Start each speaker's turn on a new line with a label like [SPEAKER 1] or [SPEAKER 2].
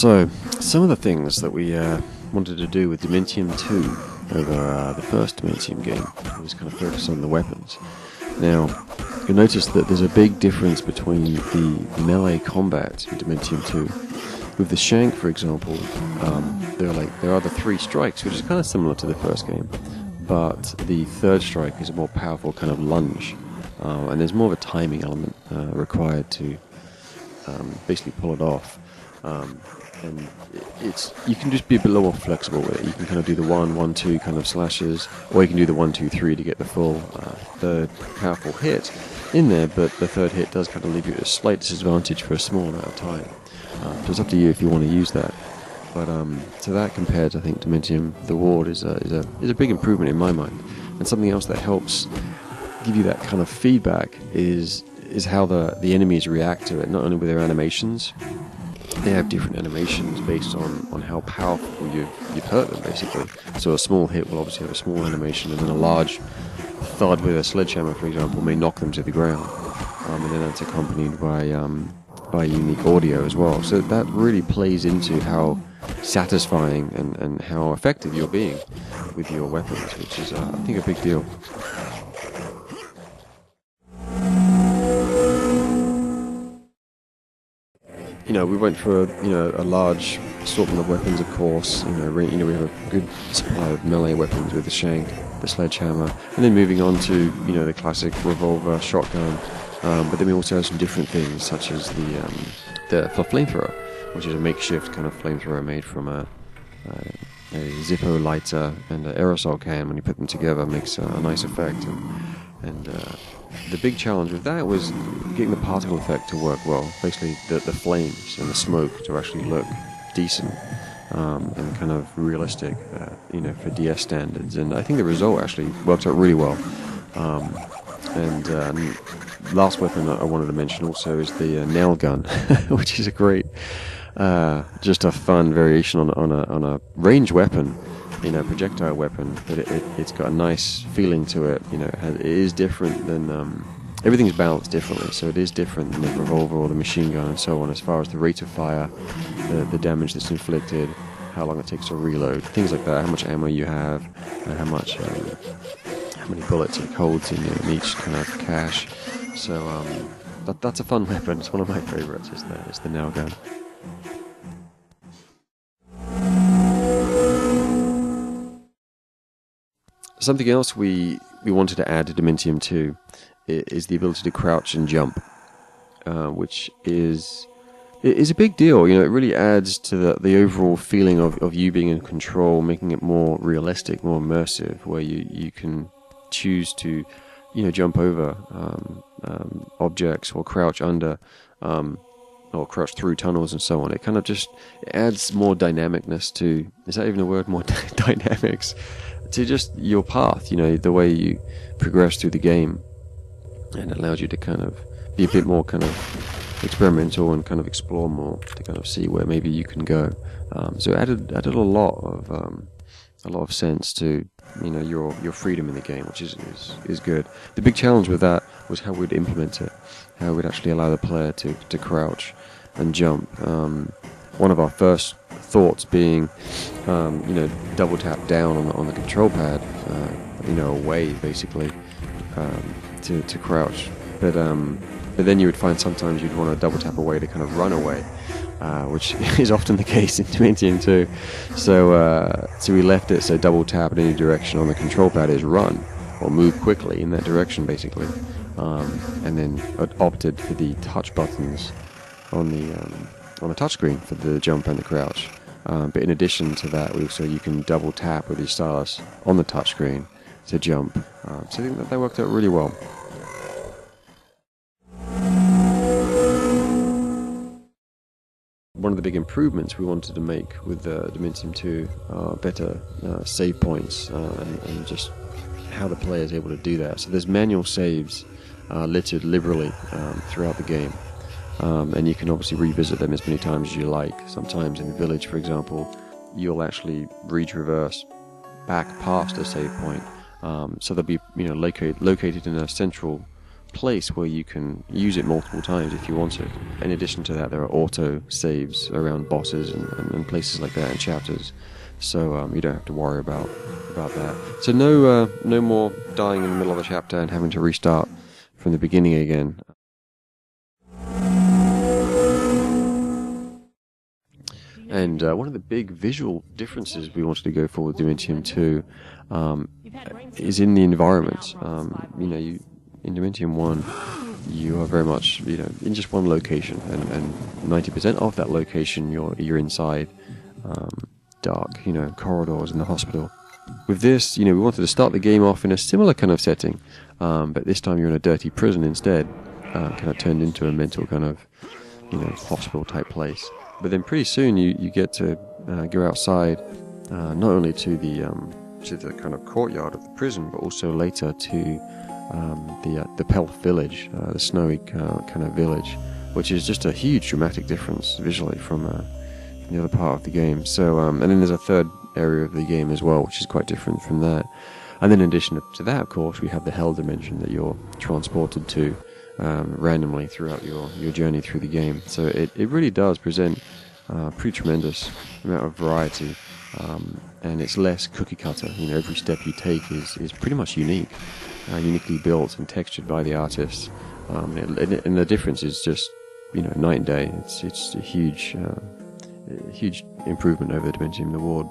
[SPEAKER 1] So, some of the things that we wanted to do with Dementium 2 over the first Dementium game was kind of focus on the weapons. Now, you'll notice that there's a big difference between the melee combat in Dementium 2. With the shank, for example, there are the 3 strikes, which is kind of similar to the first game, but the third strike is a more powerful kind of lunge, and there's more of a timing element required to basically pull it off. And you can just be a bit more flexible with it. You can kind of do the 1-1-2 kind of slashes, or you can do the 1-2-3 to get the full third powerful hit in there, but the third hit does kind of leave you at a slight disadvantage for a small amount of time. So it's up to you if you want to use that. But to that compared, I think Dementium, the Ward is a big improvement in my mind. And something else that helps give you that kind of feedback is how the enemies react to it, not only with their animations. They have different animations based on how powerful you've hurt them, basically. So a small hit will obviously have a small animation, and then a large thud with a sledgehammer, for example, may knock them to the ground. And then that's accompanied by unique audio as well. So that really plays into how satisfying and how effective you're being with your weapons, which is, I think, a big deal. We went for a large assortment of weapons, of course. We have a good supply of melee weapons with the shank, the sledgehammer, and then moving on to the classic revolver, shotgun. But then we also have some different things, such as the flamethrower, which is a makeshift kind of flamethrower made from a Zippo lighter and an aerosol can. When you put them together, makes a nice effect. And the big challenge with that was getting the particle effect to work well. Basically, the flames and the smoke to actually look decent and kind of realistic, for DS standards. And I think the result actually worked out really well. And last weapon I wanted to mention also is the nail gun, which is a great, just a fun variation on a range weapon. Projectile weapon, but it's got a nice feeling to it. It is different than everything's balanced differently, so it is different than the revolver or the machine gun and so on, as far as the rate of fire, the damage that's inflicted, how long it takes to reload, things like that, how much ammo you have, how many bullets it holds in each kind of cache. So that's a fun weapon. It's one of my favorites. Is the nail gun. Something else we wanted to add to Dementium 2 is the ability to crouch and jump, which is a big deal. It really adds to the overall feeling of you being in control, making it more realistic, more immersive, where you can choose to jump over objects or crouch under or crouch through tunnels and so on. It kind of just adds more dynamicness to, is that even a word, more dynamics to just your path, the way you progress through the game, and it allows you to kind of be a bit more kind of experimental and kind of explore more to kind of see where maybe you can go. So it added a lot of sense to your freedom in the game, which is good. The big challenge with that was how we'd implement it, how we'd actually allow the player to crouch and jump. One of our first thoughts being, double tap down on the control pad, away basically, to crouch. But then you would find sometimes you'd want to double tap away to kind of run away, which is often the case in Dementium 2. So we left it so double tap in any direction on the control pad is run, or move quickly in that direction basically. And then opted for the touch buttons on the touchscreen for the jump and the crouch. But in addition to that, you can double tap with your stylus on the touchscreen to jump. So I think that worked out really well. One of the big improvements we wanted to make with Dementium 2 are better save points and just how the player is able to do that. So there's manual saves littered liberally throughout the game. And you can obviously revisit them as many times as you like. Sometimes in the village, for example, you'll actually retraverse back past a save point. So they'll be located in a central place where you can use it multiple times if you want to. In addition to that, there are auto saves around bosses and places like that and chapters, so you don't have to worry about that. So no more dying in the middle of a chapter and having to restart from the beginning again. And one of the big visual differences we wanted to go for with Dementium 2 is in the environment. In Dementium 1, you are very much in just one location, and 90% of that location you're inside dark corridors in the hospital. With this, we wanted to start the game off in a similar kind of setting, but this time you're in a dirty prison instead, kind of turned into a mental kind of hospital type place. But then pretty soon you get to go outside, not only to the kind of courtyard of the prison, but also later to the Pelf village, the snowy kind of village, which is just a huge dramatic difference visually from the other part of the game. So and then there's a third area of the game as well, which is quite different from that. And then in addition to that, of course, we have the hell dimension that you're transported to randomly throughout your journey through the game. So it really does present pretty tremendous amount of variety, and it's less cookie cutter. Every step you take is pretty much uniquely built and textured by the artists, and the difference is just night and day. It's a huge improvement over the Dementium the Ward.